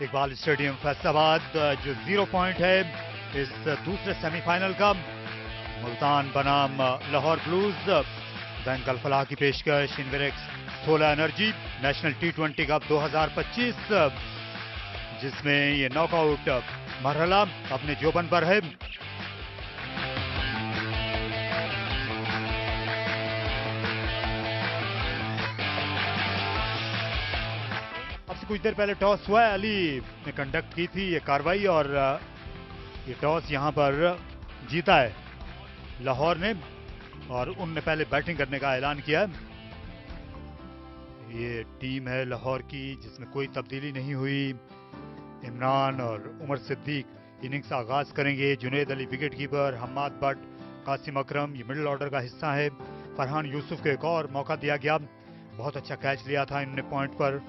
Iqbal stadium Faisalabad, जो 0 point है इस दूसरे सेमीफाइनल का। मुल्तान बनाम लाहौर ब्लूज। बैंक अल फलाह की पेशकश Inverex 16 energy national T20 cup 2025, जिसमें ये नॉकआउट मरहला अपने जोबन पर है। अब से कुछ देर पहले टॉस हुआ है, अली ने कंडक्ट की थी ये कार्रवाई और ये टॉस यहां पर जीता है लाहौर ने और उनने पहले बैटिंग करने का ऐलान किया है। ये टीम है लाहौर की जिसमें कोई तब्दीली नहीं हुई। इमरान और उमर सिद्दीक इनिंग्स आगाज करेंगे। जुनैद अली विकेट कीपर, हम्माद बट, कासिम अकरम ये मिडिल ऑर्डर का हिस्सा है। फरहान यूसुफ को एक और मौका दिया गया, बहुत अच्छा कैच लिया था इन्होंने पॉइंट पर।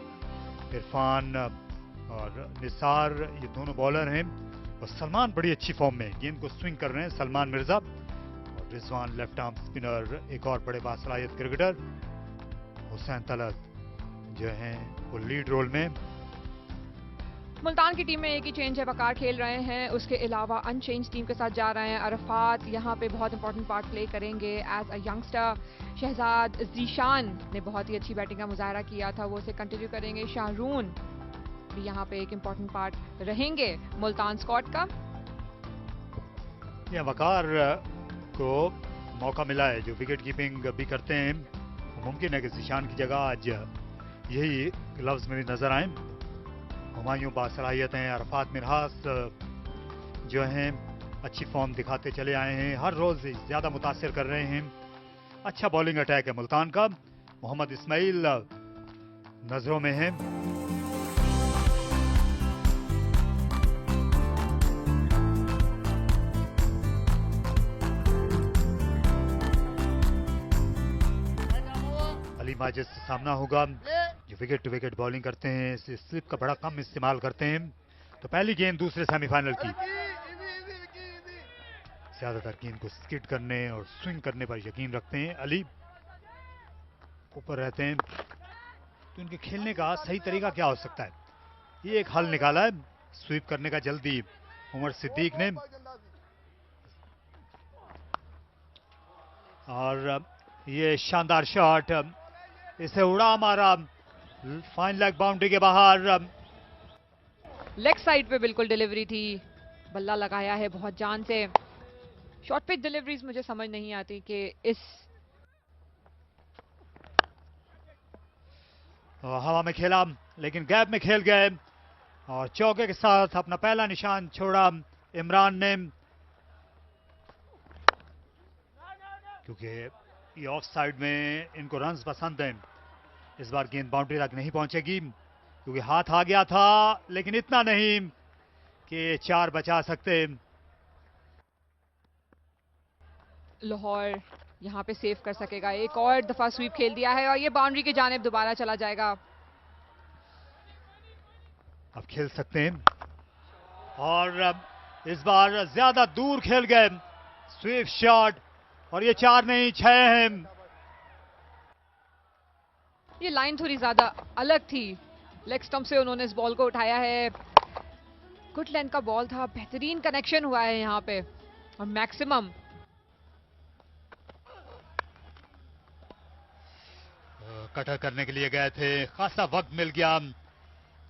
इरफान और निसार ये दोनों बॉलर हैं और सलमान बड़ी अच्छी फॉर्म में गेंद को स्विंग कर रहे हैं, सलमान मिर्जा। और रिजवान लेफ्ट आर्म स्पिनर, एक और बड़े बासलाहियत क्रिकेटर। हुसैन तलत जो हैं वो लीड रोल में। मुल्तान की टीम में एक ही चेंज है, वकार खेल रहे हैं, उसके अलावा अनचेंज टीम के साथ जा रहे हैं। अरफात यहाँ पे बहुत इंपॉर्टेंट पार्ट प्ले करेंगे as a youngster. Shahzad Zeeshan ने बहुत ही अच्छी बैटिंग का मुजाहरा किया था, वो उसे कंटिन्यू करेंगे। शाहरून भी यहाँ पे एक इंपॉर्टेंट पार्ट रहेंगे मुल्तान स्क्वाड का। यह वकार को मौका मिला है जो विकेट कीपिंग भी करते हैं। मुमकिन है कि जीशान की जगह आज यही ग्लव्स में भी नजर आए। हुमायूं बासलाहियत हैं। अरफात मिनहास जो हैं अच्छी फॉर्म दिखाते चले आए हैं, हर रोज ज्यादा मुतासिर कर रहे हैं। अच्छा बॉलिंग अटैक है मुल्तान का। मोहम्मद इस्माइल नजरों में है। अली माजिद से सामना होगा जो विकेट टू विकेट बॉलिंग करते हैं, स्लिप का बड़ा कम इस्तेमाल करते हैं। तो पहली गेंद दूसरे सेमीफाइनल की, ज्यादातर गेंद को स्किड करने और स्विंग करने पर यकीन रखते हैं। अली ऊपर रहते हैं तो इनके खेलने का सही तरीका क्या हो सकता है? ये एक हल निकाला है स्वीप करने का जल्दी उमर सिद्दीक ने, और ये शानदार शॉट, इसे उड़ा मारा फाइन लेग बाउंड्री के बाहर। लेग साइड पे बिल्कुल डिलीवरी थी, बल्ला लगाया है बहुत जान से। शॉर्ट पिच डिलीवरीज मुझे समझ नहीं आती कि इस हवा में खेला लेकिन गैप में खेल गए और चौके के साथ अपना पहला निशान छोड़ा इमरान ने, क्योंकि ये ऑफ साइड में इनको रन्स पसंद हैं। इस बार गेंद बाउंड्री तक नहीं पहुंचेगी क्योंकि हाथ आ गया था, लेकिन इतना नहीं कि 4 बचा सकते। लाहौर यहाँ पे सेव कर सकेगा, एक और दफा स्वीप खेल दिया है और ये बाउंड्री की जानिब दोबारा चला जाएगा। अब खेल सकते हैं और इस बार ज्यादा दूर खेल गए स्वीप शॉट, और ये 4 नहीं 6 हैं। ये लाइन थोड़ी ज्यादा अलग थी, लेग स्टंप से उन्होंने इस बॉल को उठाया है। गुड लेंथ का बॉल था, बेहतरीन कनेक्शन हुआ है यहाँ पे और मैक्सिमम। कटर करने के लिए गए थे, खासा वक्त मिल गया,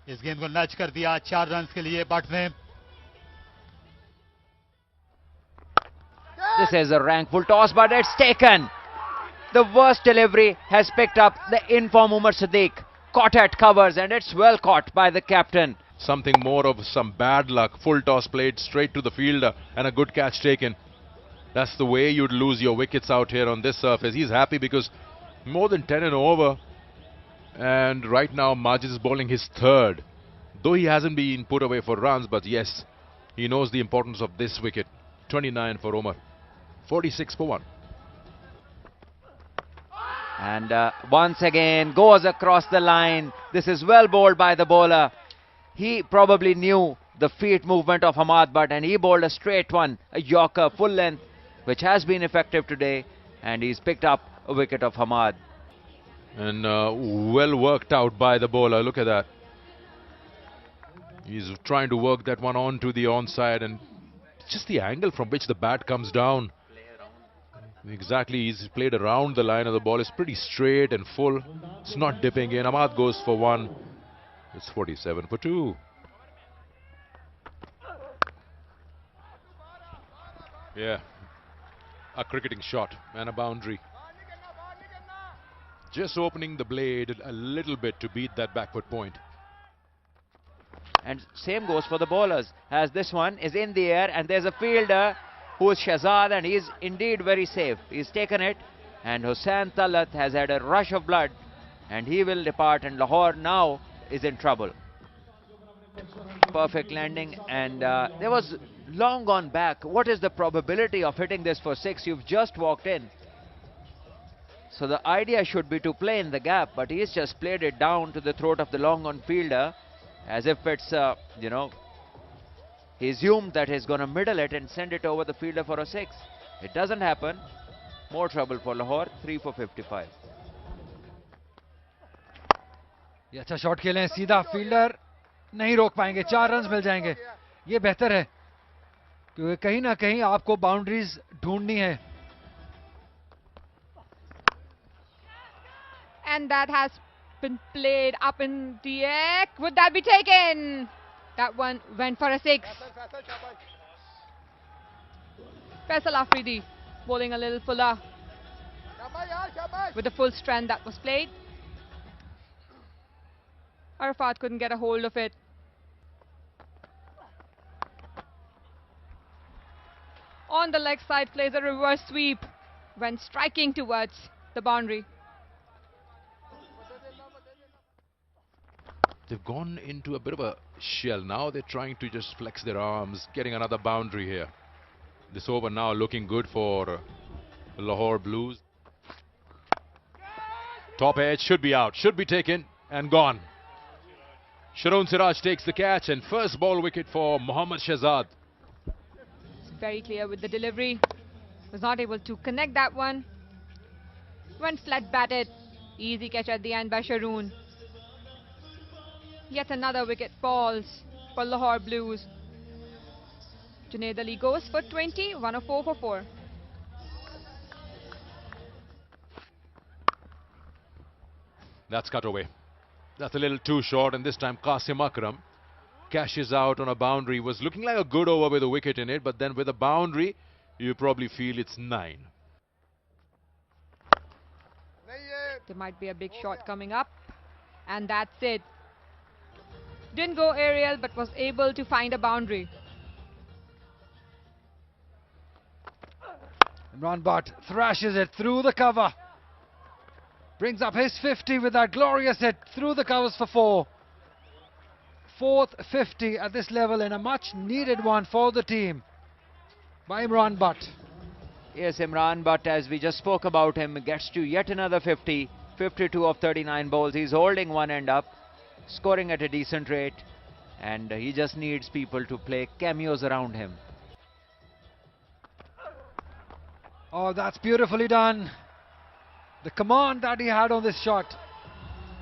इस गेंद को नच कर दिया 4 रन के लिए बट ने। This is a rankful toss, but it's taken. The worst delivery has picked up the inform Umar Siddiq. Caught at covers, and it's well caught by the captain. Something more of some bad luck. Full toss played straight to the fielder and a good catch taken. That's the way you'd lose your wickets out here on this surface. He's happy because more than 10 and over. And right now Majid is bowling his third. Though he hasn't been put away for runs, but yes, he knows the importance of this wicket. 29 for Omar. 46 for 1. And once again goes across the line. This is well bowled by the bowler. He probably knew the feet movement of Hamad Butt and he bowled a straight one, a Yorker full length, which has been effective today, and he's picked up a wicket of Hamad. And well worked out by the bowler. Look at that. He's trying to work that one onto the onside, and just the angle from which the bat comes down. Exactly, he's played around the line, and the ball is pretty straight and full. It's not dipping in. Ahmad goes for one. It's 47 for 2. Yeah, a cricketing shot and a boundary. Just opening the blade a little bit to beat that backward point. And same goes for the bowlers, as this one is in the air and there's a fielder who is Shehzad, and he is indeed very safe. He's taken it, and Hussain Talat has had a rush of blood and he will depart, and Lahore now is in trouble. Perfect landing, and there was long gone back. What is the probability of hitting this for 6? You've just walked in. So the idea should be to play in the gap, but he's just played it down to the throat of the long on fielder, as if it's, he assumed that he's going to middle it and send it over the fielder for a 6. It doesn't happen. More trouble for Lahore, 3 for 55. ये अच्छा shot खेले हैं, सीधा fielder नहीं रोक पाएंगे, 4 runs मिल जाएंगे. ये बेहतर है क्योंकि कहीं ना कहीं आपको बाउंड्रीज ढूंढनी है. And that has been played up in the air. Would that be taken? That one went for a 6. Faisal Afridi bowling a little fuller with the full strength that was played. Arafat couldn't get a hold of it. On the leg side, plays a reverse sweep when striking towards the boundary. They've gone into a bit of a shell. Now they're trying to just flex their arms, getting another boundary here. This over now looking good for Lahore Blues. Top edge should be out, should be taken and gone. Sharon Siraj takes the catch, and first ball wicket for Mohammad Shehzad. Very clear with the delivery. Was not able to connect that one. Went flat batted. Easy catch at the end by Sharoon. Yet another wicket falls for Lahore Blues. Junaid Ali goes for 20, 104 for 4. That's cut away. That's a little too short, and this time Qasim Akram cashes out on a boundary. Was looking like a good over with a wicket in it, but then with a boundary, you probably feel it's 9. There might be a big shot coming up, and that's it. Didn't go aerial, but was able to find a boundary. Imran Butt thrashes it through the cover. Brings up his 50 with that glorious hit through the covers for 4. Fourth 50 at this level, and a much needed one for the team by Imran Butt. Yes, Imran Butt, as we just spoke about him, gets to yet another 50. 52 of 39 balls. He's holding one end up, scoring at a decent rate, and he just needs people to play cameos around him. Oh, that's beautifully done. The command that he had on this shot.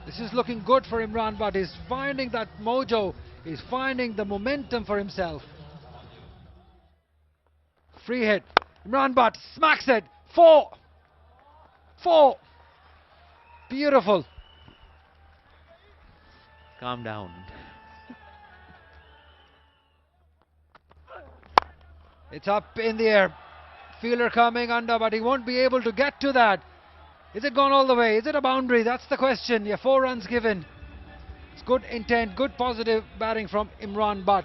This is looking good for Imran Butt. He's finding that mojo. He's finding the momentum for himself. Free hit. Imran Butt smacks it. 4. 4. Beautiful. Calm down. It's up in the air. Fielder coming under, but he won't be able to get to that. Is it gone all the way? Is it a boundary? That's the question. Yeah, 4 runs given. It's good intent, good positive batting from Imran Butt.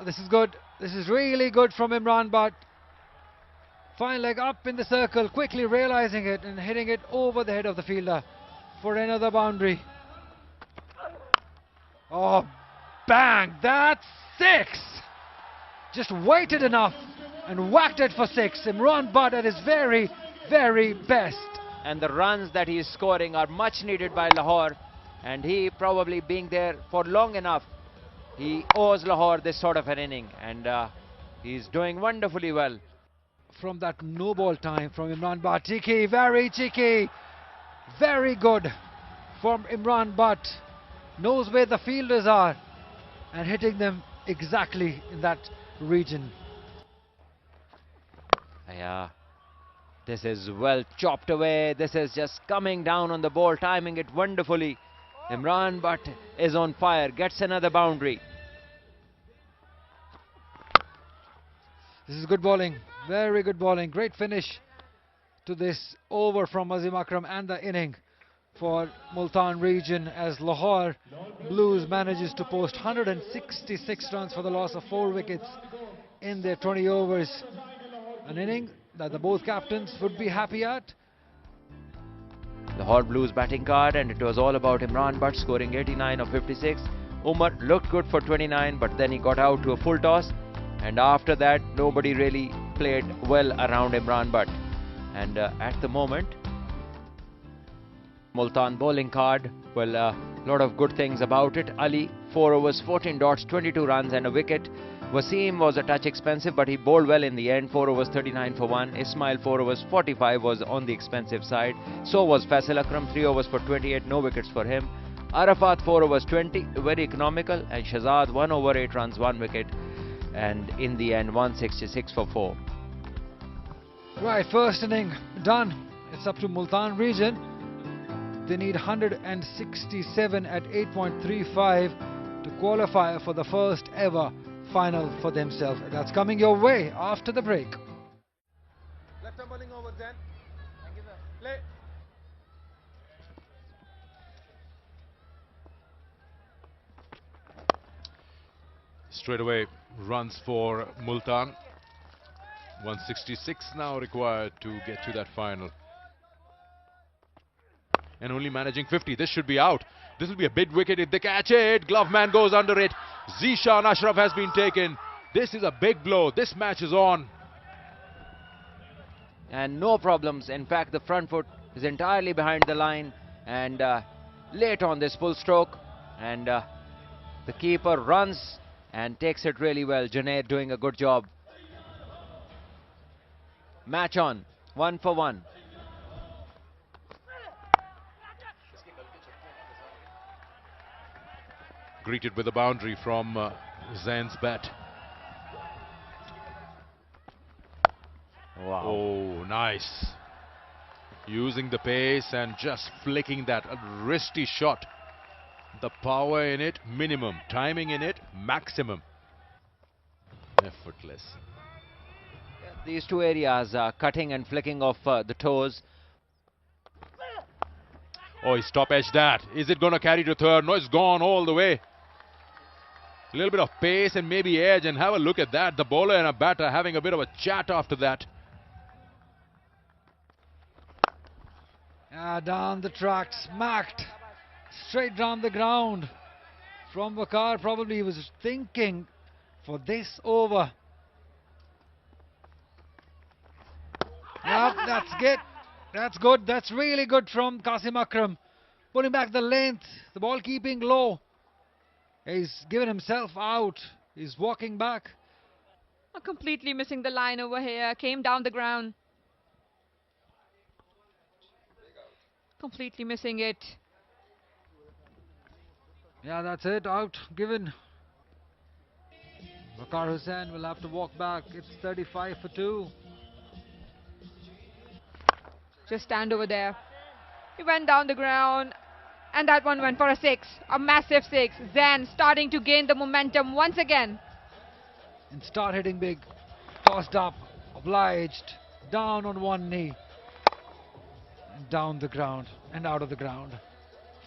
This is good. This is really good from Imran Butt. Fine leg up in the circle, quickly realizing it and hitting it over the head of the fielder for another boundary. Oh, bang! That's 6! Just waited enough and whacked it for 6. Imran Butt at his very, very best. And the runs that he is scoring are much needed by Lahore, and he probably being there for long enough, he owes Lahore this sort of an inning, and he's doing wonderfully well. From that no ball time from Imran Butt. Cheeky, very cheeky. Very good from Imran Butt. Knows where the fielders are and hitting them exactly in that region. Yeah, this is well chopped away. This is just coming down on the ball, timing it wonderfully. Imran Butt is on fire, gets another boundary. This is good bowling, very good bowling. Great finish to this over from Azim Akram and the inning for Multan region, as Lahore Blues manages to post 166 runs for the loss of 4 wickets in their 20 overs. An inning that the both captains would be happy at. Lahore Blues batting card, and it was all about Imran Butt scoring 89 of 56. Umar looked good for 29, but then he got out to a full toss, and after that nobody really played well around Imran Butt. And at the moment, Multan bowling card, well, a lot of good things about it. Ali, 4 overs, 14 dots, 22 runs and a wicket. Wasim was a touch expensive, but he bowled well in the end. 4 overs, 39 for 1. Ismail, 4 overs, 45 was on the expensive side. So was Faisal Akram, 3 overs for 28, no wickets for him. Arafat, 4 overs, 20, very economical. And Shahzad, 1 over, 8 runs, 1 wicket. And in the end, 166 for 4. Right, first inning done. It's up to Multan region. They need 167 at 8.35 to qualify for the first ever final for themselves. That's coming your way after the break. Left arm bowling over then. Thank you, sir. Play. Straight away, runs for Multan. 166 now required to get to that final. And only managing 50. This should be out. This will be a big wicket if they catch it. Glove man goes under it. Zishan Ashraf has been taken. This is a big blow. This match is on. And no problems. In fact, the front foot is entirely behind the line, and late on this full stroke, and the keeper runs and takes it really well. Junaid doing a good job. Match on, 1 for 1. Greeted with a boundary from Zain's bat. Wow. Oh, nice. Using the pace and just flicking that wristy shot. The power in it, minimum. Timing in it, maximum. Effortless. These two areas, cutting and flicking of the toes. Oh, he's top edged that. Is it going to carry to third? No, it's gone all the way. A little bit of pace and maybe edge, and have a look at that. The bowler and a batter having a bit of a chat after that. Down the track, smacked straight down the ground from Waqar. Probably he was thinking for this over. Yep, that's good. That's good. That's really good from Qasim Akram. Putting back the length, the ball keeping low. He's given himself out. He's walking back. Completely missing the line over here. Came down the ground. Completely missing it. Yeah, that's it. Out given. Waqar Hussain will have to walk back. It's 35 for 2. Just stand over there. He went down the ground, and that one went for a 6. A massive 6. Zain starting to gain the momentum once again. And start hitting big. Tossed up. Obliged. Down on one knee. And down the ground. And out of the ground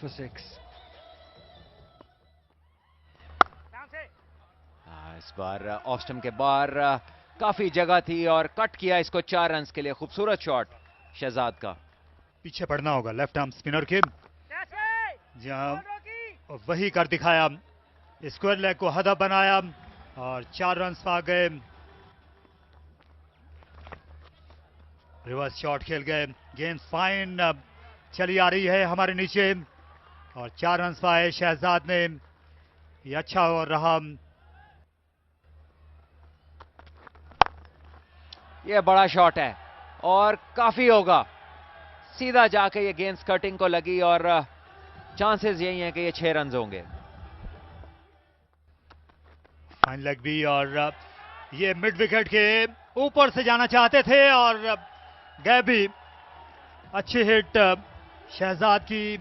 for 6. इस बार off stump के बाहर काफी जगह थी और cut किया इसको 4 runs के लिए. खूबसूरत शॉट शहजाद का. पीछे पड़ना होगा लेफ्ट आर्म स्पिनर के. जहां वही कर दिखाया. स्क्वायर लेग को हदफ बनाया और 4 रन्स पा गए. रिवर्स शॉट खेल गए. गेंद फाइन चली आ रही है हमारे नीचे और 4 रन्स पाए शहजाद ने. ये अच्छा रहा. ये बड़ा शॉट है और काफी होगा. सीधा जाके ये गेंद स्कर्टिंग को लगी और चांसेस यही हैं कि ये 6 रन होंगे। फाइन लेग भी, और ये मिड विकेट के ऊपर से जाना चाहते थे और गए भी। अच्छी हिट शहजाद की।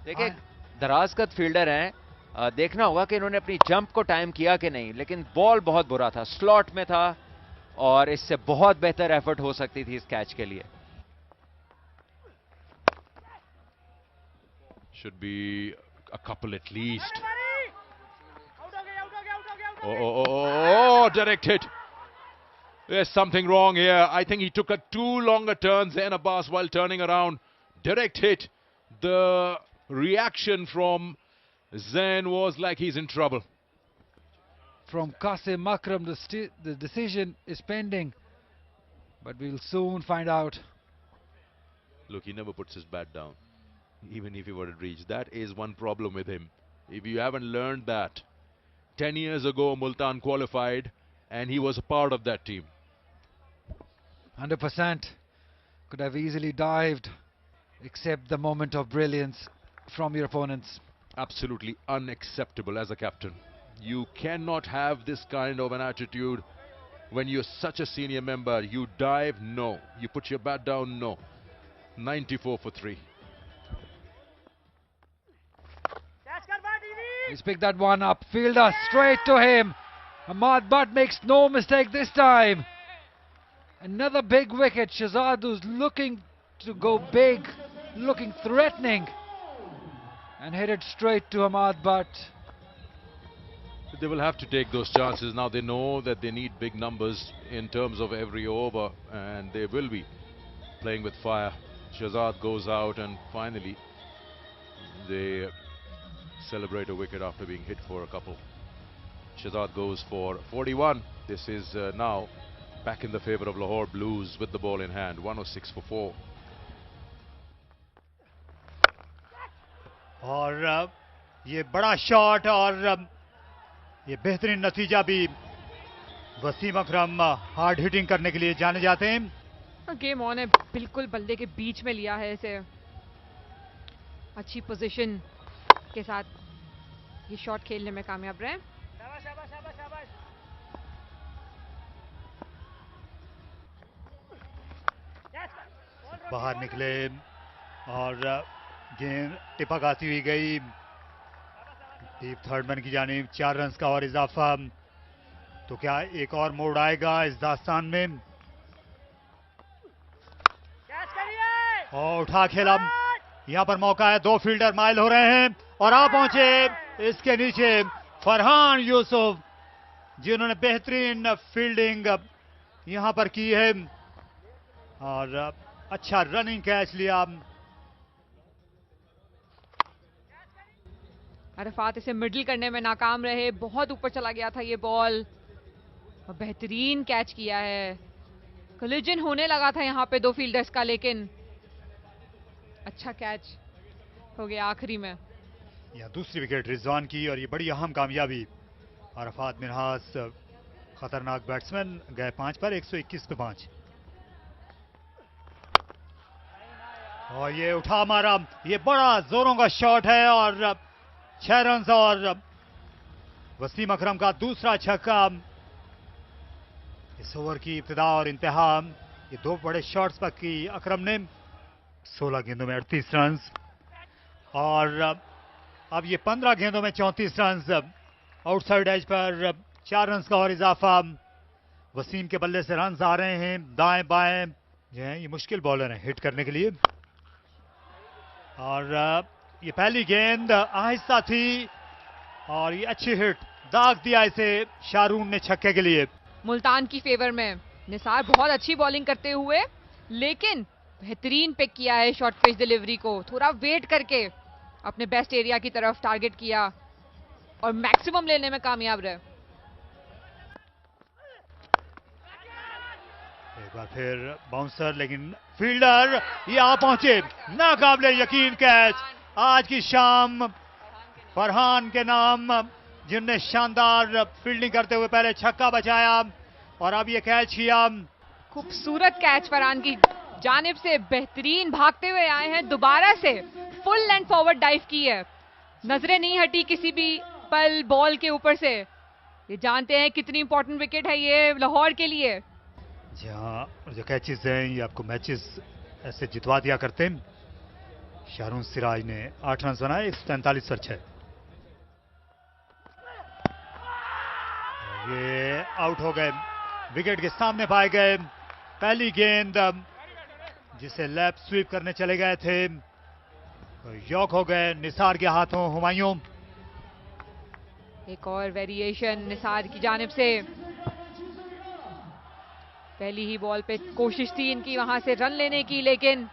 देखिए दराजकद फील्डर हैं, देखना होगा कि इन्होंने अपनी जंप को टाइम किया कि नहीं, लेकिन बॉल बहुत बुरा था, स्लॉट में था और इससे बहुत बेहतर एफर्ट हो सकती थी इस कैच के लिए। Should be a couple at least. Oh, direct hit. There's something wrong here. I think he took a too long a turn, Zain Abbas, while turning around. Direct hit. The reaction from Zain was like he's in trouble. From Qasim Akram, the decision is pending, but we'll soon find out. Look, he never puts his bat down, even if he were to reach. That is one problem with him. If you haven't learned that, 10 years ago Multan qualified and he was a part of that team. 100%. Could have easily dived, except the moment of brilliance from your opponents. Absolutely unacceptable as a captain. You cannot have this kind of an attitude when you're such a senior member. You dive, no. You put your bat down, no. 94 for 3. He's picked that one up. Fielder straight to him. Ahmad Butt makes no mistake this time. Another big wicket. Shahzad, who's looking to go big, looking threatening, and hit it straight to Ahmad Butt. They will have to take those chances. Now they know that they need big numbers in terms of every over, and they will be playing with fire. Shahzad goes out, and finally they celebrate a wicket after being hit for a couple. Shahzad goes for 41. This is now back in the favour of Lahore Blues with the ball in hand. 106 for 4. और ये बड़ा shot और ये बेहतरीन नतीजा भी। वसीम अकरम hard hitting करने के लिए जाने जाते हैं। गेम ऑन है, बिल्कुल बल्ले के बीच में लिया है इसे। अच्छी पोजीशन के साथ ये शॉट खेलने में कामयाब रहे। बाहर निकले और गेंद टिपकाती हुई गई डीप थर्ड मैन की जानिब। 4 रन का और इजाफा। तो क्या एक और मोड़ आएगा इस दास्तान में? और उठा खेला। यहां पर मौका है, 2 फील्डर माइल हो रहे हैं और आ पहुंचे इसके नीचे फरहान यूसुफ, जिन्होंने बेहतरीन फील्डिंग यहां पर की है और अच्छा रनिंग कैच लिया। अरफात इसे मिडिल करने में नाकाम रहे, बहुत ऊपर चला गया था ये बॉल और बेहतरीन कैच किया है। कोलिजन होने लगा था यहां पे 2 फील्डर्स का, लेकिन अच्छा कैच हो गया आखिरी में। यह दूसरी विकेट रिजवान की और ये बड़ी अहम कामयाबी। अरफात मिन्हास खतरनाक बैट्समैन, गए 5 पर 121 पे 5 और ये उठा मारा। ये बड़ा जोरों का शॉट है और 6 रन और वसीम अकरम का दूसरा छक्का। इस ओवर की इब्तिदा और इंतहा, ये 2 बड़े शॉट्स पर की अकरम ने। 16 गेंदों में 38 रन और अब ये 15 गेंदों में 34 run. Outside as per 4 run का और इजाफा। वसीम के बल्ले से रन आ रहे हैं दाएं बाएं। जो है ये मुश्किल बॉलर हैं हिट करने के लिए। और ये पहली गेंद आहिस्ता थी और ये अच्छी हिट, दाग दिया इसे शारून ने छक्के के लिए। मुल्तान की फेवर में निसार बहुत अच्छी बॉलिंग करते हुए, लेकिन बेहतरीन पिक किया है शॉर्ट पिच डिलीवरी को। थोड़ा वेट करके अपने बेस्ट एरिया की तरफ टारगेट किया और मैक्सिमम लेने में कामयाब रहे। एक बार फिर बाउंसर, लेकिन फील्डर ये आ पहुंचे। नाकाबिले यकीन कैच आज की शाम फरहान के नाम, जिनने शानदार फील्डिंग करते हुए पहले छक्का बचाया और अब ये कैच किया। खूबसूरत कैच फरहान की जानिब से बेहतरीन भागते हुए आए हैं, दोबारा से फुल एंड फॉरवर्ड डाइव की है, नजरें नहीं हटी किसी भी पल बॉल के ऊपर से। ये जानते हैं कितनी इंपॉर्टेंट विकेट है ये लाहौर के लिए। जी हाँ, जो कैचेस हैं ये आपको मैचेस ऐसे जितवा दिया करते हैं। शारून सिराज ने 8 रन बनाए, 143 पर 6। ये आउट हो गए, विकेट के सामने पाए गए। पहली गेंद जिसे लेफ्ट स्वीप करने चले गए थे, यॉक हो गए निसार के हाथों हुमायूं। एक और वेरिएशन निसार की जानिब से। पहली ही बॉल पे कोशिश थी इनकी वहां से रन लेने की, लेकिन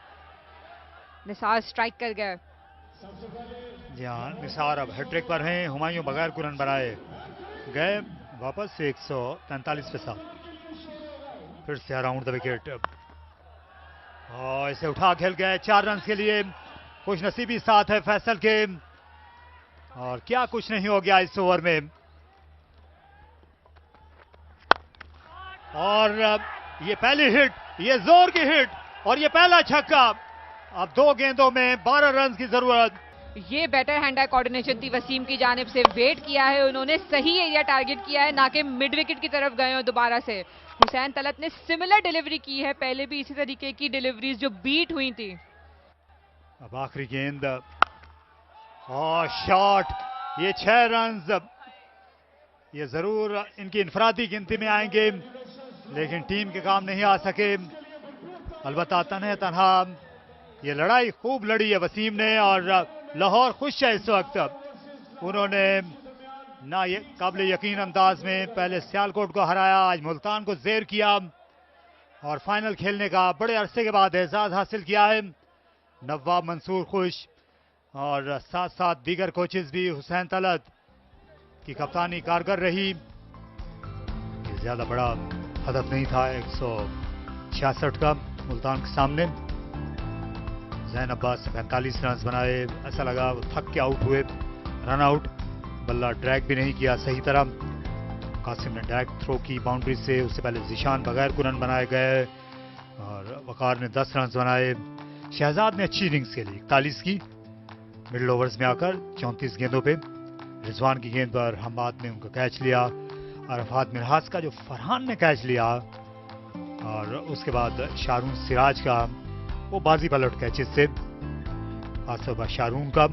निसार स्ट्राइक कर गए। जी हाँ, निसार अब हैट्रिक पर हैं, हुमायूं बगैर कोई रन बनाए गए वापस 143 पे 7। फिर से अराउंड द विकेट और इसे उठा खेल गए 4 रन के लिए। खुश नसीबी साथ है फैसल के, और क्या कुछ नहीं हो गया इस ओवर में। और ये पहली हिट, ये जोर की हिट और ये पहला छक्का। अब 2 गेंदों में 12 रन की जरूरत। ये बेटर हैंड आई कोऑर्डिनेशन थी वसीम की जानिब से। वेट किया है उन्होंने, सही एरिया टारगेट किया है, ना कि मिड विकेट की तरफ गए हो दोबारा से। हुसैन तलत ने सिमिलर डिलीवरी की है, पहले भी इसी तरीके की डिलीवरीज जो बीट हुई थी। अब आखिरी गेंद और शॉट, ये 6 रन ये जरूर इनकी इनफरादी गिनती में आएंगे, लेकिन टीम के काम नहीं आ सके। अलबत्ता तन्हा तन्हा ये लड़ाई खूब लड़ी है वसीम ने, और लाहौर खुश है इस वक्त। उन्होंने ना ये काबिल यकीन अंदाज में पहले सियालकोट को हराया, आज मुल्तान को जेर किया और फाइनल खेलने का बड़े अरसे के बाद एजाज हासिल किया है। नवाब मंसूर खुश और साथ साथ दीगर कोचेस भी। हुसैन तलत की कप्तानी कारगर रही। ये ज्यादा बड़ा हदफ नहीं था 166 का मुल्तान के सामने। जैन अब्बास 45 रन बनाए, ऐसा लगा वो थक के आउट हुए, रन आउट। बल्ला ड्रैग भी नहीं किया सही तरह। कासिम ने डायरेक्ट थ्रो की बाउंड्री से, उससे पहले जिशान बगैर को रन बनाए गए और वकार ने 10 रन बनाए। शहजाद ने अच्छी इनिंग्स खेली, 41 की मिडिल ओवर्स में आकर 34 गेंदों पे। रिजवान की गेंद पर हम्माद ने उनका कैच लिया, अरफात मिनहास का जो फरहान ने कैच लिया, और उसके बाद शारून सिराज का वो बाजी पलट कैचेस से, आसफ शारून का।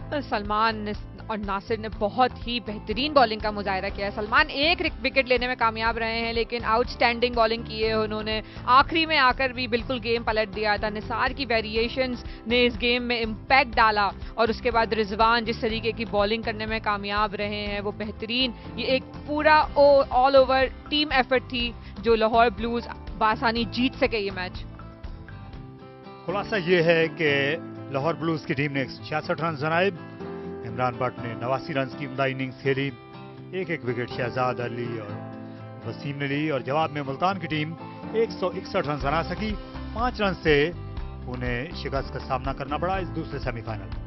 और सलमान और नासिर ने बहुत ही बेहतरीन बॉलिंग का मुजाहिरा किया। सलमान एक विकेट लेने में कामयाब रहे हैं, लेकिन आउटस्टैंडिंग बॉलिंग की है उन्होंने। आखिरी में आकर भी बिल्कुल गेम पलट दिया था। निसार की वेरिएशंस ने इस गेम में इम्पैक्ट डाला, और उसके बाद रिजवान जिस तरीके की बॉलिंग करने में कामयाब रहे हैं वो बेहतरीन। ये एक पूरा ऑल ओवर टीम एफर्ट थी जो लाहौर ब्लूज बासानी जीत सके ये मैच। खुलासा ये है कि लाहौर ब्लूज की टीम ने 166 रन बनाए। इमरान भट्ट ने 89 रन की उम्दा इनिंग्स खेली। एक विकेट शहजाद अली और वसीम ने ली, और जवाब में मुल्तान की टीम 161 रन बना सकी। 5 रन से उन्हें शिकस्त का सामना करना पड़ा इस दूसरे सेमीफाइनल में।